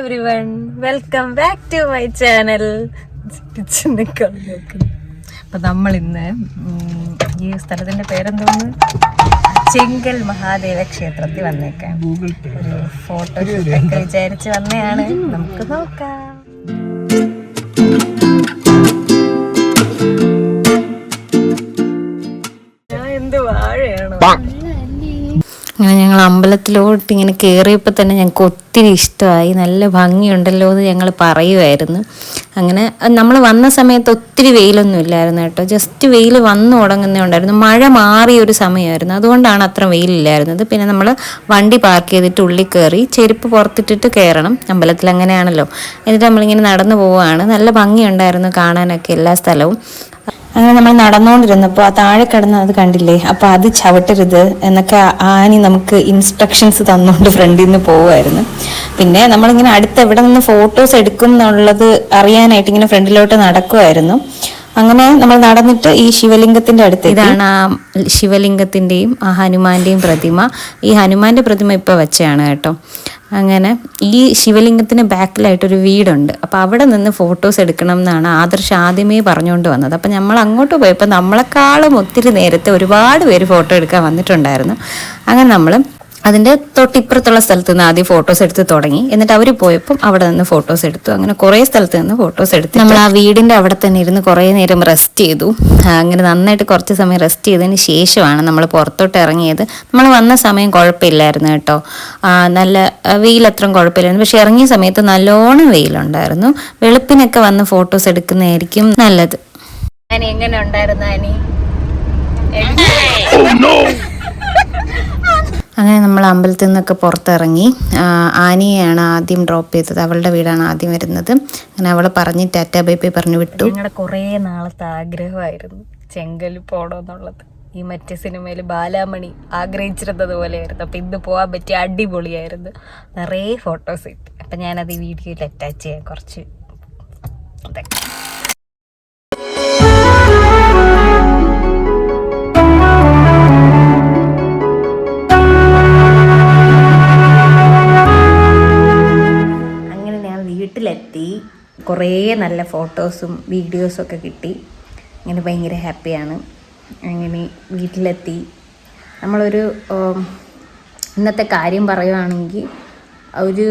Everyone, welcome back to my channel. അപ്പൊ നമ്മൾ ഇന്ന് ഈ സ്ഥലത്തിന്റെ പേരെന്തോന്ന്, ചെങ്കൽ മഹാദേവ ക്ഷേത്രത്തിൽ വന്നേക്കാം. ഒരു ഫോട്ടോഷൂട്ടൊക്കെ വിചാരിച്ച് വന്നതാണ്. നമുക്ക് നോക്കാം. എന്ത് വാഴയാണോ. അങ്ങനെ ഞങ്ങൾ അമ്പലത്തിലോട്ട് ഇങ്ങനെ കയറിയപ്പോൾ തന്നെ ഞങ്ങൾക്ക് ഒത്തിരി ഇഷ്ടമായി. നല്ല ഭംഗിയുണ്ടല്ലോ എന്ന് ഞങ്ങൾ പറയുമായിരുന്നു. അങ്ങനെ നമ്മൾ വന്ന സമയത്ത് ഒത്തിരി വെയിലൊന്നും ഇല്ലായിരുന്നു കേട്ടോ. ജസ്റ്റ് വെയിൽ വന്നു തുടങ്ങുന്നേ ഉണ്ടായിരുന്നു. മഴ മാറിയ ഒരു സമയമായിരുന്നു, അതുകൊണ്ടാണ് അത്ര വെയിലില്ലായിരുന്നത്. പിന്നെ നമ്മൾ വണ്ടി പാർക്ക് ചെയ്തിട്ട് ഉള്ളിൽ കയറി ചെരുപ്പ് പുറത്തിട്ടിട്ട് കയറണം, അമ്പലത്തിൽ അങ്ങനെയാണല്ലോ. എന്നിട്ട് നമ്മളിങ്ങനെ നടന്നു പോവുകയാണ്. നല്ല ഭംഗിയുണ്ടായിരുന്നു കാണാനൊക്കെ എല്ലാ സ്ഥലവും. അങ്ങനെ നമ്മൾ നടന്നുകൊണ്ടിരുന്നപ്പോൾ ആ താഴെ കിടന്ന് അത് കണ്ടില്ലേ, അപ്പോൾ അത് ചവിട്ടരുത് എന്നൊക്കെ ആനി നമുക്ക് ഇൻസ്ട്രക്ഷൻസ് തന്നുകൊണ്ട് ഫ്രണ്ടിൽ നിന്ന് പോവുമായിരുന്നു. പിന്നെ നമ്മളിങ്ങനെ അടുത്ത് എവിടെ നിന്ന് ഫോട്ടോസ് എടുക്കും എന്നുള്ളത് അറിയാനായിട്ട് ഇങ്ങനെ ഫ്രണ്ടിലോട്ട് നടക്കുമായിരുന്നു. അങ്ങനെ നമ്മൾ നടന്നിട്ട് ഈ ശിവലിംഗത്തിന്റെ അടുത്ത്, ഇതാണ് ആ ശിവലിംഗത്തിന്റെയും ആ ഹനുമാന്റെയും പ്രതിമ. ഈ ഹനുമാന്റെ പ്രതിമ ഇപ്പൊ വെച്ചാണ് കേട്ടോ. അങ്ങനെ ഈ ശിവലിംഗത്തിന് ബാക്കിലായിട്ടൊരു വീടുണ്ട്. അപ്പോൾ അവിടെ നിന്ന് ഫോട്ടോസ് എടുക്കണം എന്നാണ് ആദർശ് ആദ്യമേ പറഞ്ഞുകൊണ്ട് വന്നത്. അപ്പം നമ്മൾ അങ്ങോട്ട് പോയപ്പോൾ നമ്മളെക്കാളും ഒത്തിരി നേരത്തെ ഒരുപാട് പേര് ഫോട്ടോ എടുക്കാൻ വന്നിട്ടുണ്ടായിരുന്നു. അങ്ങനെ നമ്മൾ അതിൻ്റെ തൊട്ടിപ്പുറത്തുള്ള സ്ഥലത്ത് നിന്ന് ആദ്യം ഫോട്ടോസ് എടുത്ത് തുടങ്ങി. എന്നിട്ട് അവർ പോയപ്പം അവിടെ നിന്ന് ഫോട്ടോസ് എടുത്തു. അങ്ങനെ കുറേ സ്ഥലത്ത് നിന്ന് ഫോട്ടോസ് എടുത്ത് നമ്മൾ ആ വീടിൻ്റെ അവിടെ തന്നെ ഇരുന്ന് കുറേ നേരം റെസ്റ്റ് ചെയ്തു. അങ്ങനെ നന്നായിട്ട് കുറച്ച് സമയം റെസ്റ്റ് ചെയ്തതിന് ശേഷമാണ് നമ്മൾ പുറത്തോട്ട് ഇറങ്ങിയത്. നമ്മൾ വന്ന സമയം കുഴപ്പമില്ലായിരുന്നു കേട്ടോ, നല്ല വെയിലത്രയും കുഴപ്പമില്ലായിരുന്നു. പക്ഷെ ഇറങ്ങിയ സമയത്ത് നല്ലോണം വെയിലുണ്ടായിരുന്നു. വെളുപ്പിനൊക്കെ വന്ന് ഫോട്ടോസ് എടുക്കുന്നതായിരിക്കും നല്ലത്. ആനി എങ്ങനെ ഉണ്ടായിരുന്നു ആനി? അങ്ങനെ നമ്മൾ അമ്പലത്തിൽ നിന്നൊക്കെ പുറത്തിറങ്ങി. ആനിയെയാണ് ആദ്യം ഡ്രോപ്പ് ചെയ്തത്, അവളുടെ വീടാണ് ആദ്യം വരുന്നത്. അങ്ങനെ അവൾ പറഞ്ഞ് ടാറ്റ ബൈ ബൈ പറഞ്ഞു വിട്ടു. ഞങ്ങളുടെ കുറേ നാളത്തെ ആഗ്രഹമായിരുന്നു ചെങ്കൽ പോകണമെന്നുള്ളത്. ഈ മറ്റേ സിനിമയിൽ ബാലാമണി ആഗ്രഹിച്ചിരുന്നത് പോലെയായിരുന്നു. അപ്പം ഇന്ന് പോകാൻ പറ്റിയ അടിപൊളിയായിരുന്നു. നിറയെ ഫോട്ടോസ് കിട്ടി. അപ്പം ഞാനത് ഈ വീഡിയോയിൽ അറ്റാച്ച് ചെയ്യാം കുറച്ച്. അതൊക്കെ വീട്ടിലെത്തി. കുറേ നല്ല ഫോട്ടോസും വീഡിയോസും ഒക്കെ കിട്ടി. അങ്ങനെ ഭയങ്കര ഹാപ്പിയാണ്. അങ്ങനെ വീട്ടിലെത്തി. നമ്മളൊരു ഇന്നത്തെ കാര്യം പറയുകയാണെങ്കിൽ ഒരു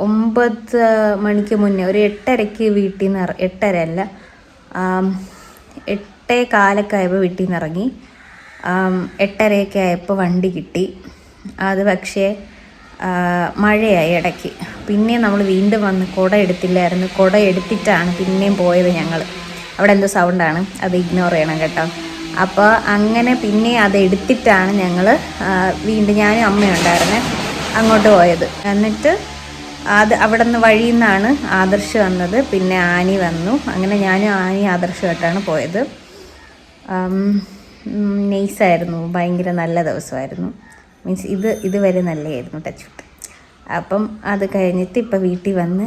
9 മണിക്ക് മുന്നേ, ഒരു 8:30 വീട്ടിൽ നിന്ന് 8:30 അല്ല 8:15 ആയപ്പോൾ വീട്ടിൽ നിന്ന് ഇറങ്ങി. 8:30 ആയപ്പോൾ വണ്ടി കിട്ടി. അത് പക്ഷേ മഴയായി ഇടയ്ക്ക്. പിന്നെ നമ്മൾ വീണ്ടും വന്ന് കുട എടുത്തില്ലായിരുന്നു. കുട എടുത്തിട്ടാണ് പിന്നെയും പോയത് ഞങ്ങൾ. അവിടെ എന്തോ സൗണ്ടാണ്, അത് ഇഗ്നോർ ചെയ്യണം കേട്ടോ. അപ്പോൾ അങ്ങനെ പിന്നെ അത് എടുത്തിട്ടാണ് ഞങ്ങൾ വീണ്ടും, ഞാനും അമ്മയുണ്ടായിരുന്നേ, അങ്ങോട്ട് പോയത്. എന്നിട്ട് അത് അവിടെ നിന്ന് വഴിയിൽ നിന്നാണ് ആദർശ് വന്നത്. പിന്നെ ആനി വന്നു. അങ്ങനെ ഞാനും ആനി ആദർശമായിട്ടാണ് പോയത്. നൈസായിരുന്നു, ഭയങ്കര നല്ല ദിവസമായിരുന്നു. മീൻസ് ഇതുവരെ നല്ലതായിരുന്നു, ടച്ച് വിട്ട്. അപ്പം അത് കഴിഞ്ഞിട്ട് ഇപ്പം വീട്ടിൽ വന്ന്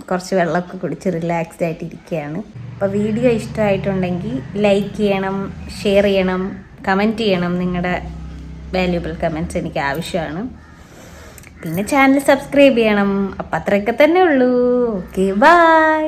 കുറച്ച് വെള്ളമൊക്കെ കുടിച്ച് റിലാക്സ്ഡ് ആയിട്ട് ഇരിക്കുകയാണ്. അപ്പോൾ വീഡിയോ ഇഷ്ടമായിട്ടുണ്ടെങ്കിൽ ലൈക്ക് ചെയ്യണം, ഷെയർ ചെയ്യണം, കമൻറ്റ് ചെയ്യണം. നിങ്ങളുടെ വാല്യുബിൾ കമൻറ്റ്സ് എനിക്ക് ആവശ്യമാണ്. പിന്നെ ചാനൽ സബ്സ്ക്രൈബ് ചെയ്യണം. അപ്പം അത്രയൊക്കെ തന്നെ ഉള്ളൂ. Okay, by.